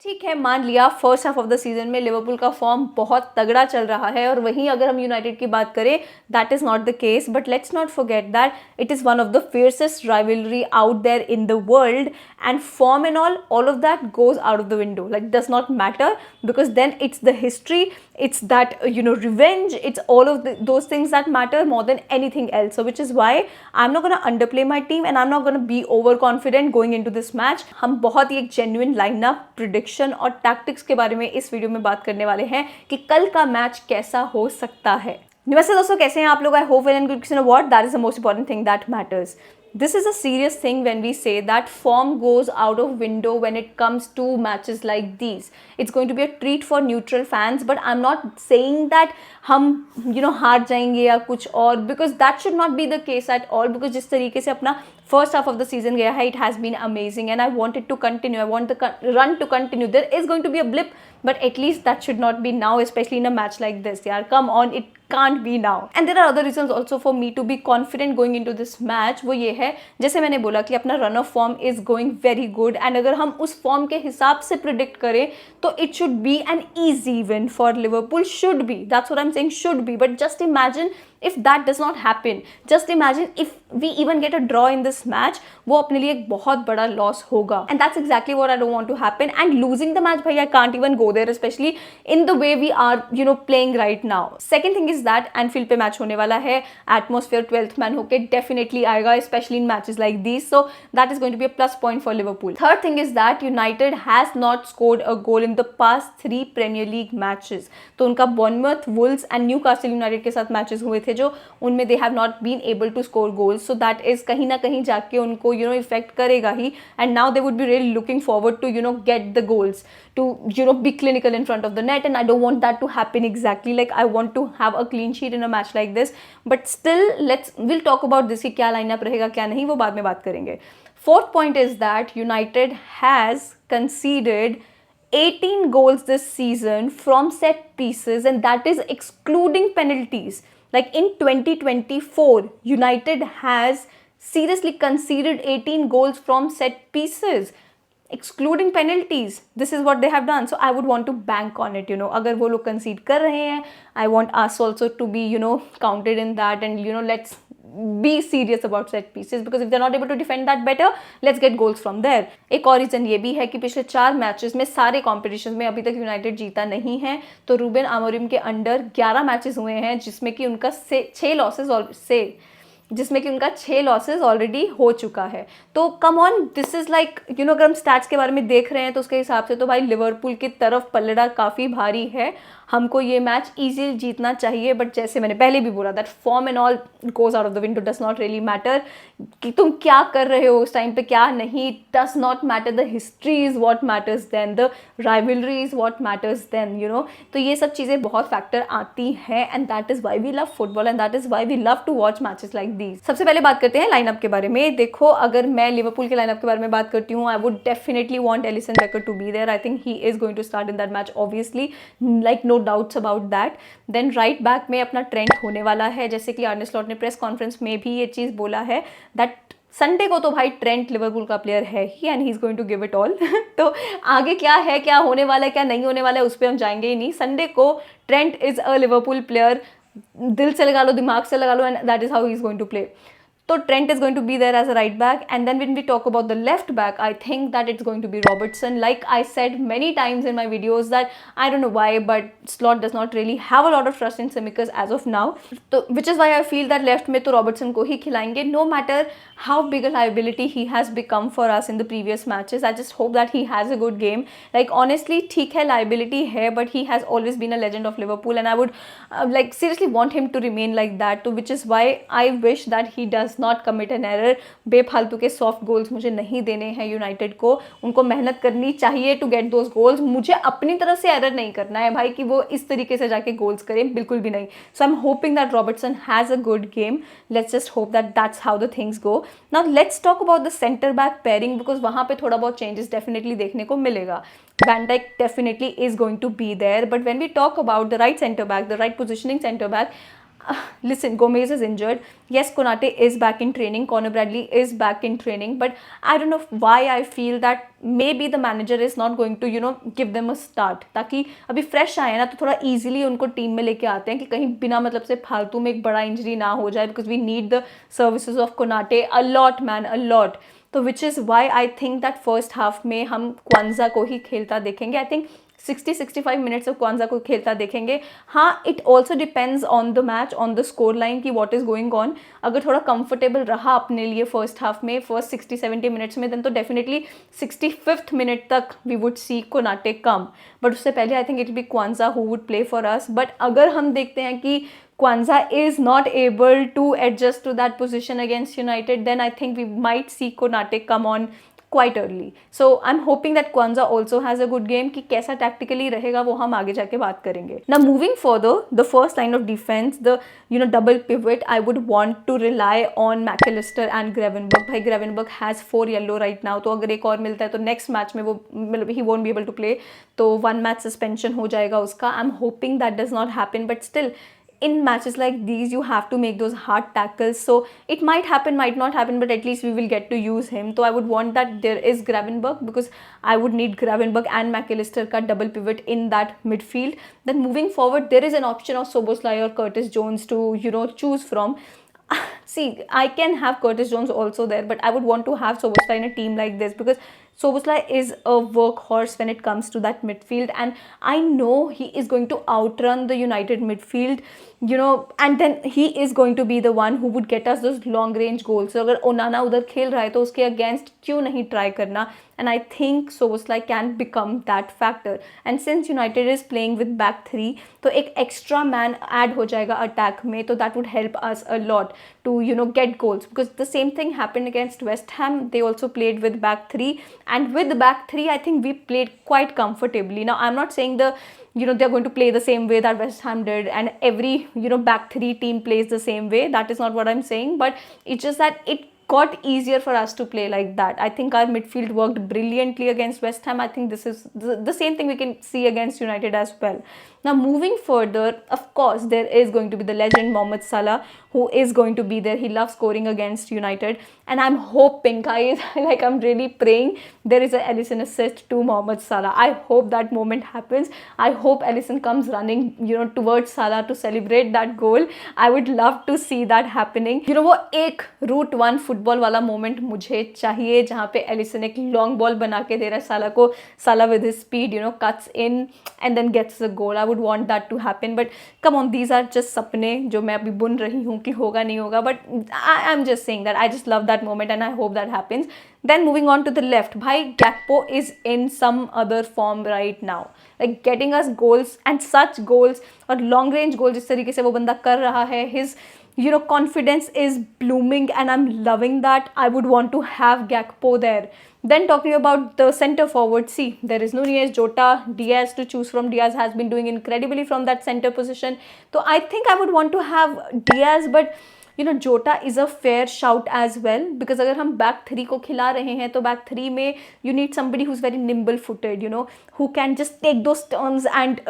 ठीक है, मान लिया first half of the season में लिवरपूल का फॉर्म बहुत तगड़ा चल रहा है और वहीं अगर हम यूनाइटेड की बात करें that is not the case, but let's not forget that it is one of the fiercest rivalry out there in the world and form and all of that goes out of the window, like does not matter, because then it's the history, it's that revenge, it's all of those things that matter more than anything else. So which is why I'm not going to underplay my team and I'm not going to be overconfident going into this match. हम बहुत ही एक genuine lineup prediction और tactics के बारे में इस video में बात करने वाले हैं कि कल का मैच कैसा हो सकता है। नमस्ते दोस्तों, कैसे हैं आप लोग? I hope well and good. What that is the most important thing that matters. This is a serious thing when we say that form goes out of window when it comes to matches like these. It's going to be a treat for neutral fans, but I'm not saying that हम हार जाएंगे या कुछ और, because that should not be the case at all. Because जिस तरीके से अपना first half of the season गया है, it has been amazing and I want it to continue. I want the run to continue. There is going to be a blip, but at least that should not be now, especially in a match like this. यार, come on, it can't be now. And there are other reasons also for me to be confident going into this match. वो ये है, जैसे मैंने बोला कि अपना run of form is going very good and अगर हम उस फॉर्म के हिसाब से प्रिडिक्ट करें तो it should be an easy win for Liverpool. Should be, that's what I am saying, should be. But just imagine if that does not happen, just imagine if we even get a draw in this match, वो अपने लिए एक बहुत बड़ा loss होगा. And that's exactly what I don't want to happen. And losing the match, भाई, I can't even go there, especially in the way we are playing right now. Second thing is that Anfield पे match होने वाला है, atmosphere 12th man होके definitely आएगा, especially in matches like these. So that is going to be a plus point for Liverpool. Third thing is that United has not scored a goal in the past 3 Premier League matches. तो उनका Bournemouth, Wolves and Newcastle United के साथ matches हुए थे जो उनमें they have not been able to score goals. So that is कहीं ना कहीं जाके उनको इफेक्ट करेगा ही. And now they would be really looking forward to get the goals, to be clinical in front of the net, and I don't want that to happen exactly. Like, I want to have a clean sheet in a match like this, but still we'll talk about this कि क्या lineup रहेगा क्या नहीं, वो बाद में बात करेंगे. Fourth point is that United has conceded 18 goals this season from set pieces, and that is excluding penalties. Like in 2024, United has seriously conceded 18 goals from set pieces, excluding penalties. This is what they have done. So I would want to bank on it. अगर वो लोग concede कर रहे हैं, I want us also to be counted in that, and let's be serious about set pieces, because if they're not able to defend that better, let's get goals from there. एक और reason ये भी है कि पिछले 4 matches में सारे competition में अभी तक यूनाइटेड जीता नहीं है. तो रूबेन अमोरिम के अंडर 11 मैचेस हुए हैं जिसमें कि उनका 6 लॉसेस ऑलरेडी हो चुका है. तो come on, this is like अगर हम स्टैट्स के बारे में देख रहे हैं तो उसके हिसाब से तो भाई लिवरपूल की तरफ पलड़ा काफ़ी भारी है. हमको ये मैच इजीली जीतना चाहिए. बट जैसे मैंने पहले भी बोला that form and all goes out of the window, does not really matter कि तुम क्या कर रहे हो उस टाइम पे, क्या नहीं, does not matter. The history is what matters then, the rivalry is what matters then. तो ये सब चीज़ें बहुत फैक्टर आती हैं, and that is why we love football, and that is why we love to watch matches like these. सबसे पहले बात करते हैं लाइनअप के बारे में. देखो, अगर मैं लिवरपूल के लाइनअप के बारे में बात करती हूँ, I would definitely want Alisson Becker to be there. I think he is going to start in that match, obviously, like no doubts about that. Then right back में अपना ट्रेंट होने वाला है, जैसे कि आर्ने स्लॉट ने press conference में भी ये चीज़ बोला है दैट संडे को तो भाई ट्रेंट लिवरपूल का प्लेयर है ही, and he is going to give it all. तो आगे क्या है, क्या होने वाला है, क्या नहीं होने वाला है, उस पर हम जाएंगे ही नहीं. संडे को Trent is a Liverpool player. दिल से लगा लो, दिमाग से लगा लो, and that is how he is going to play. So Trent is going to be there as a right back, and then when we talk about the left back, I think that it's going to be Robertson. Like I said many times in my videos that I don't know why, but Slot does not really have a lot of trust in Tsimikas as of now. So which is why I feel that left में तो Robertson को ही खिलाएंगे, no matter how big a liability he has become for us in the previous matches. I just hope that he has a good game. Like honestly, ठीक है, liability है, but he has always been a legend of Liverpool, and I would like seriously want him to remain like that too. Which is why I wish that he does not commit an error. बेफालतू के soft goals मुझे नहीं देने हैं United को. उनको मेहनत करनी चाहिए टू गेट दोज गोल्स. मुझे अपनी तरफ से एरर नहीं करना है भाई कि वो इस तरीके से जाके गोल्स करें, बिल्कुल भी नहीं. So I am hoping that Robertson has a good game. Let's just hope that that's how the things go. Now let's talk about the centre back pairing, because वहाँ पे थोड़ा बहुत चेंजेस डेफिनेटली देखने को मिलेगा. Van Dijk definitely is going to be there, but when we talk about the right center back, the right positioning center back, listen, Gomez is injured. Yes, Konate is back in training. Conor Bradley is back in training. But I don't know why I feel that maybe the manager is not going to, give them a start. ताकि अभी fresh आए ना तो थोड़ा easily उनको team में लेके आते हैं कि कहीं बिना मतलब से फालतू में एक बड़ा इंजरी ना हो जाए, because we need the services of Konate a lot man, a lot. तो which is why I think that first half में हम क्वांजा को ही खेलता देखेंगे. I think 60-65 minutes of Quansah को खेलता देखेंगे. हाँ, it also depends on the match, on the score line की वॉट इज़ गोइंग ऑन. अगर थोड़ा कंफर्टेबल रहा अपने लिए फर्स्ट हाफ में, फर्स्ट 60-70 मिनट्स में, देन तो डेफिनेटली 65th मिनट तक we would see Konate come. But उससे पहले I think it be kwanza who would play for us. But अगर हम देखते हैं कि Kwanzaa is not able to adjust to that position against United, then I think we might see Konate come on quite early. So I'm hoping that Kwanzaa also has a good game. कि कैसा tactically रहेगा वो हम आगे जाके बात करेंगे. Now moving further, the first line of defense, the double pivot, I would want to rely on McAllister and Gravenberch. भाई Gravenberch has 4 yellow right now, तो अगर एक और मिलता है तो next match में वो he won't be able to play, तो 1 match suspension हो जाएगा उसका. I'm hoping that does not happen, but still in matches like these you have to make those hard tackles, so it might happen, might not happen, but at least we will get to use him. So I would want that there is Gravenberch, because I would need Gravenberch and McAllister ka double pivot in that midfield. Then moving forward, there is an option of Szoboszlai or Curtis Jones to choose from. See, I can have Curtis Jones also there, but I would want to have Szoboszlai in a team like this, because Szoboszlai is a workhorse when it comes to that midfield, and I know he is going to outrun the United midfield, and then he is going to be the one who would get us those long range goals. So अगर Onana उधर खेल रहा है तो उसके against क्यों नहीं try करना? And I think Szoboszlai can become that factor. And since United is playing with back 3, तो एक extra man add हो जाएगा attack में, तो that would help us a lot to get goals, because the same thing happened against West Ham. They also played with back 3, and with back 3 I think we played quite comfortably. Now I'm not saying they're going to play the same way that West Ham did, and every back 3 team plays the same way. That is not what I'm saying, but it's just that it got easier for us to play like that. I think our midfield worked brilliantly against West Ham. I think this is the same thing we can see against United as well. Now moving further, of course there is going to be the legend Mohamed Salah, who is going to be there. He loves scoring against United, and I'm hoping, guys, like I'm really praying there is a Alisson assist to Mohamed Salah. I hope that moment happens. I hope Alisson comes running towards Salah to celebrate that goal. I would love to see that happening. वो एक route 1 football वाला moment मुझे चाहिए, जहाँ पे Allison एक long ball बना के दे रहा है साला को. Salah with his speed cuts in and then gets a goal. I would want that to happen, but come on, these are just सपने जो मैं अभी बुन रही हूँ कि होगा नहीं होगा, but I am just saying that I just love that moment and I hope that happens. Then moving on to the left, भाई Gakpo is in some other form right now, like getting us goals and such goals, और long range goals जिस तरीके से वो बंदा कर रहा है, his confidence is blooming and I'm loving that. I would want to have Gakpo there. Then talking about the center forward, see, there is Nunez, Jota, Diaz to choose from. Diaz has been doing incredibly from that center position, so I think I would want to have Diaz, but Jota is a fair shout as well, because अगर हम back 3 को खिला रहे हैं तो back 3 में you need somebody who's very nimble footed, who can just take those turns and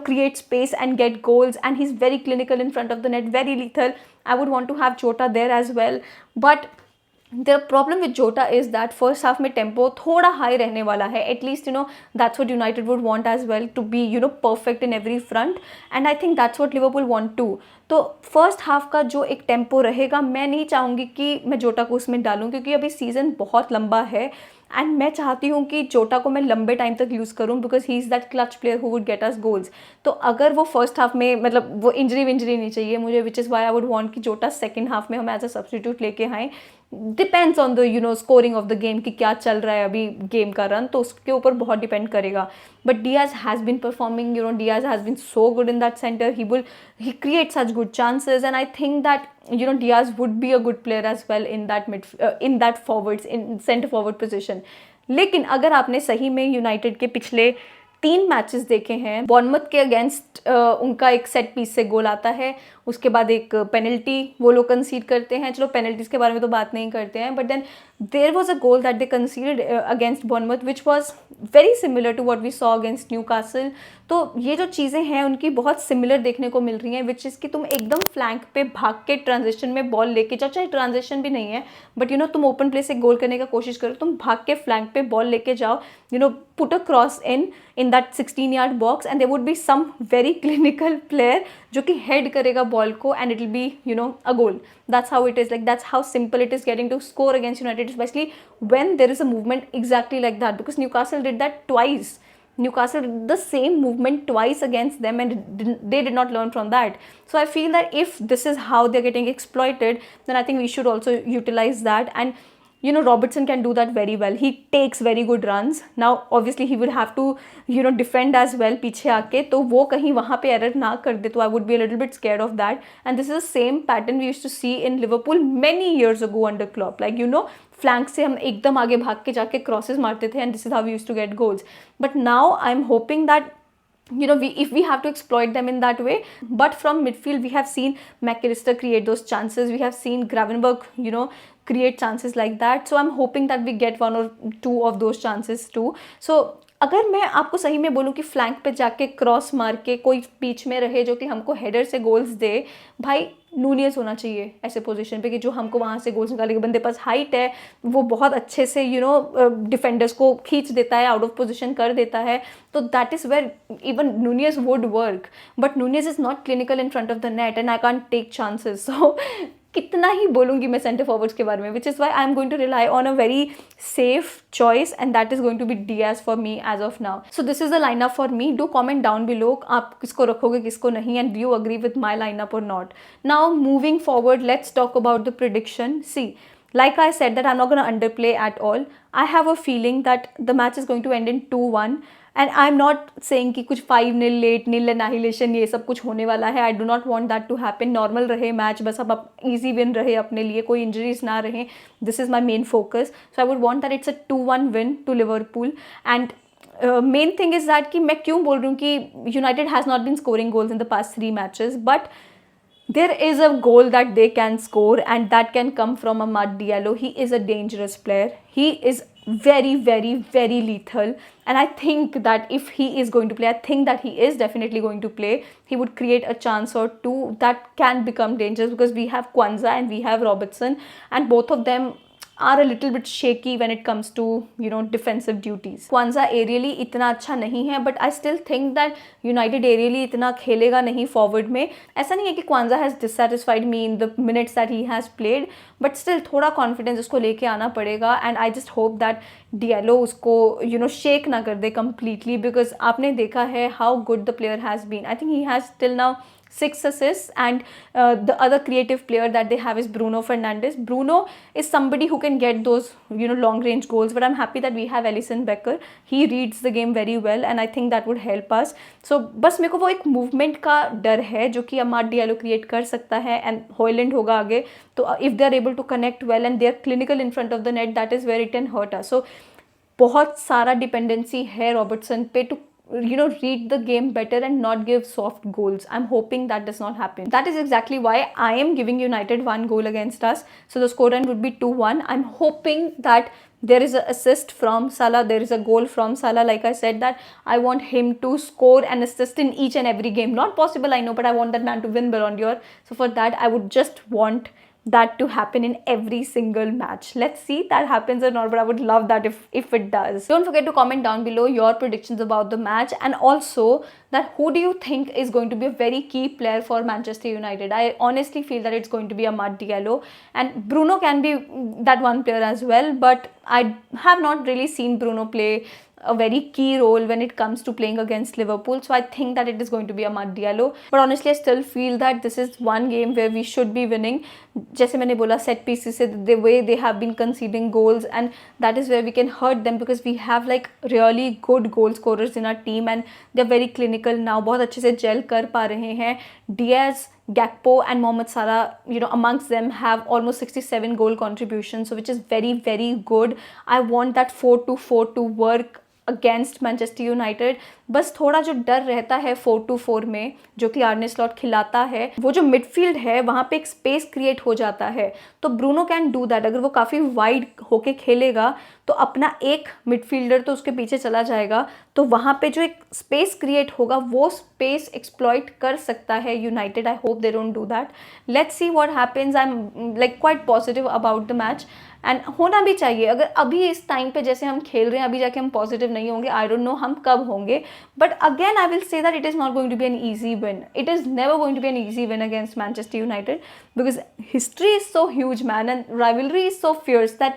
create space and get goals, and he's very clinical in front of the net, very lethal. I would want to have Jota there as well, but the problem with Jota is that first half में tempo थोड़ा high रहने वाला है. At least that's what United would want as well, to be perfect in every front, and I think that's what Liverpool want too. तो first half का जो एक tempo रहेगा, मैं नहीं चाहूँगी कि मैं जोटा को उसमें डालूँ, क्योंकि अभी सीज़न बहुत लंबा है एंड मैं चाहती हूँ कि जोटा को मैं लंबे टाइम तक यूज़ करूँ, because he is that clutch player who would get us goals. तो अगर वो फर्स्ट हाफ में मतलब वो इंजरी नहीं चाहिए मुझे, विच is why I would want कि जोटा सेकंड हाफ में हम एज अ सब्स्टिट्यूट लेके आएँ. Depends on the scoring of the game कि क्या चल रहा है अभी गेम का रन, तो उसके ऊपर बहुत डिपेंड करेगा. But Diaz has been performing, Diaz has been so good in that centre. He creates such good chances, and I think that Diaz would be a good player as well in that in centre forward position. लेकिन अगर आपने सही में United के पिछले 3 matches देखे हैं, Bournemouth के अगेंस्ट उनका एक सेट पीस से गोल आता है, उसके बाद एक पेनल्टी वो लोग कंसीड करते हैं, चलो पेनल्टीज के बारे में तो बात नहीं करते हैं, but then there was a goal that they considered against Bournemouth which was very similar to what we saw against Newcastle. तो ये जो चीज़ें हैं उनकी बहुत सिमिलर देखने को मिल रही हैं, विच इज़ कि तुम एकदम फ्लैंक पे भाग के ट्रांजिशन में बॉल लेके जाओ, चाहे ट्रांजिशन भी नहीं है बट तुम ओपन प्ले से गोल करने का कोशिश करो, तुम भाग के फ्लैंक पे बॉल लेके जाओ, put a cross in that 16 yard box and there would be some very clinical player जो कि हेड करेगा बॉल को and it will be a goal. That's how it is, like that's how simple it is getting to score against United, especially when there is a movement exactly like that, because Newcastle did that twice. Newcastle did the same movement twice against them and they did not learn from that. So I feel that if this is how they're getting exploited, then I think we should also utilize that. And Robertson can do that very well. He takes very good runs. Now obviously he will have to defend as well पीछे आके, तो वो कहीं वहाँ पे error ना कर दे, तो I would be a little bit scared of that. And this is the same pattern we used to see in Liverpool many years ago under Klopp. Like flank से हम एकदम आगे भाग के जाके क्रॉसेस मारते थे, and this is how we used to get goals. But now I'm hoping that if we have to exploit them in that way, but from midfield we have seen McAllister create those chances, we have seen Gravenberch create chances like that, so I'm hoping that we get 1 or 2 of those chances too. So अगर मैं आपको सही में बोलूँ कि flank पे जाके cross मार के कोई बीच में रहे जो कि हमको हेडर से गोल्स दे, भाई नूनियस होना चाहिए ऐसे पोजीशन पे कि जो हमको वहाँ से गोल्स निकालेगा. बंदे पास हाइट है, वो बहुत अच्छे से डिफेंडर्स को खींच देता है, आउट ऑफ पोजीशन कर देता है, तो that is where even Nunez would work. But Nunez is not clinical in front of the net and I can't take chances. So कितना ही बोलूँगी मैं सेंटर फॉरवर्ड्स के बारे में, which is why I am going to rely on a very safe choice and that is going to be Diaz for me as of now. So this is the lineup for me. Do comment down below आप किसको रखोगे किसको नहीं, and do you agree with my lineup or not. Now moving forward, let's talk about the prediction. See, like I said that I'm not going to underplay at all. I have a feeling that the match is going to end in 2-1. And I am not saying कि कुछ 5-0 8-0 annihilation ये सब कुछ होने वाला है. I do not want that to happen. Normal रहे match, बस अब ईजी विन रहे अपने लिए, कोई इंजरीज ना रहे. This is my main focus. So I would want that it's a 2-1 win to Liverpool. And main thing is that कि मैं क्यों बोल रही हूँ कि United has not been scoring goals in the past 3 matches, but there is a goal that they can score and that can come from Amad Diallo. He is a dangerous player. He is very, very, very lethal. And I think that if he is going to play, I think that he is definitely going to play. He would create a chance or two that can become dangerous, because we have Kwanzaa and we have Robertson, and both of them are a little bit shaky when it comes to defensive duties. Kwanzaa aerially इतना अच्छा नहीं है, but I still think that United aerially इतना खेलेगा नहीं forward में. ऐसा नहीं है कि Kwanzaa has dissatisfied me in the minutes that he has played, but still थोड़ा confidence उसको लेके आना पड़ेगा. And I just hope that Diallo उसको shake ना कर दे completely, because आपने देखा है how good the player has been. I think he has till now 6 assists, and the other creative player that they have is Bruno Fernandes. Bruno is somebody who can get those long range goals, but I'm happy that we have Alisson Becker. He reads the game very well and I think that would help us. So बस मेरे को वो एक movement का डर है जो कि अमाद डियालो क्रिएट कर सकता है, and हॉयलैंड होगा आगे, तो if they are able to connect well and they are clinical in front of the net, that is where it can hurt us. So बहुत सारा डिपेंडेंसी है रॉबर्टसन पे to read the game better and not give soft goals. I'm hoping that does not happen. That is exactly why I am giving United 1 goal against us. So the score line would be 2-1. I'm hoping that there is an assist from Salah, there is a goal from Salah. Like I said, that I want him to score and assist in each and every game. Not possible, I know, but I want that man to win Ballon d'Or. So for that, I would just want that to happen in every single match. Let's see that happens or not, but I would love that if it does. Don't forget to comment down below your predictions about the match, and also that who do you think is going to be a very key player for Manchester United. I honestly feel that it's going to be Amad Diallo, and Bruno can be that one player as well, but I have not really seen Bruno play a very key role when it comes to playing against Liverpool. So I think that it is going to be Amad Diallo. But honestly, I still feel that this is one game where we should be winning. जैसे मैंने बोला, set pieces से the way they have been conceding goals, and that is where we can hurt them, because we have like really good goal scorers in our team and they're very clinical now. बहुत अच्छे से gel कर पा रहे हैं. Diaz, Gakpo and Mohamed Salah, amongst them have almost 67 goal contributions, so which is very, very good. I want that 4-2-4 to work against Manchester United. बस थोड़ा जो डर रहता है 4-2-4 में, जो कि आर्ने स्लॉट खिलाता है, वो जो मिडफील्ड है वहाँ पे एक स्पेस क्रिएट हो जाता है। तो ब्रूनो कैन डू दैट। अगर वो काफ़ी वाइड होके खेलेगा तो अपना एक मिडफील्डर तो उसके पीछे चला जाएगा, तो वहाँ पे जो एक स्पेस क्रिएट होगा वो स्पेस एक्सप्लॉइट कर सकता है United. I hope they don't do that. Let's see what happens. I am like quite positive about the match, and होना भी चाहिए। अगर अभी इस टाइम पे जैसे हम खेल रहे हैं, अभी जाके हम पॉजिटिव नहीं होंगे, आई डोंट नो हम कब होंगे। But again I will say that it is not going to be an easy win. It is never going to be an easy win against Manchester United, because history is so huge man, and rivalry is so fierce that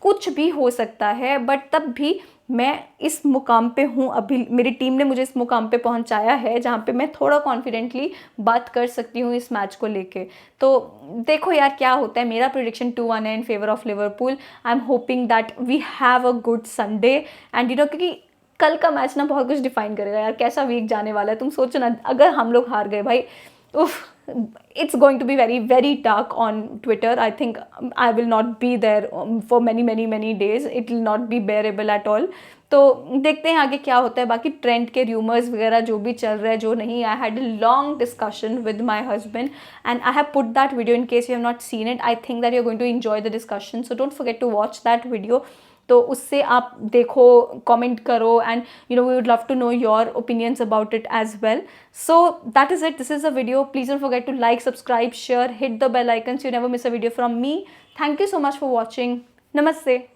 कुछ भी हो सकता है। But तब भी मैं इस मुकाम पे हूँ, अभी मेरी टीम ने मुझे इस मुकाम पे पहुँचाया है जहाँ पे मैं थोड़ा कॉन्फिडेंटली बात कर सकती हूँ इस मैच को लेके। तो देखो यार क्या होता है। मेरा प्रेडिक्शन 2-1 है in favour of Liverpool. I am hoping that we have a good Sunday, and you know क्योंकि कल का मैच ना बहुत कुछ डिफाइन करेगा यार, कैसा वीक जाने वाला है। तुम सोचो ना, अगर हम लोग हार गए भाई, उफ, it's going to be very very dark on Twitter. I think I will not be there for many days. It will not be bearable at all. तो देखते हैं आगे क्या होता है। बाकी ट्रेंड के रूमर्स वगैरह जो भी चल रहा है, जो नहीं, I had a long discussion with my husband and I have put that video in case you have not seen it. I think that you are going to enjoy the discussion, so don't forget to watch that video. तो उससे आप देखो, comment करो, and you know we would love to know your opinions about it as well. So that is it. This is the video. Please don't forget to like, subscribe, share, hit the bell icon so you never miss a video from me. Thank you so much for watching. Namaste.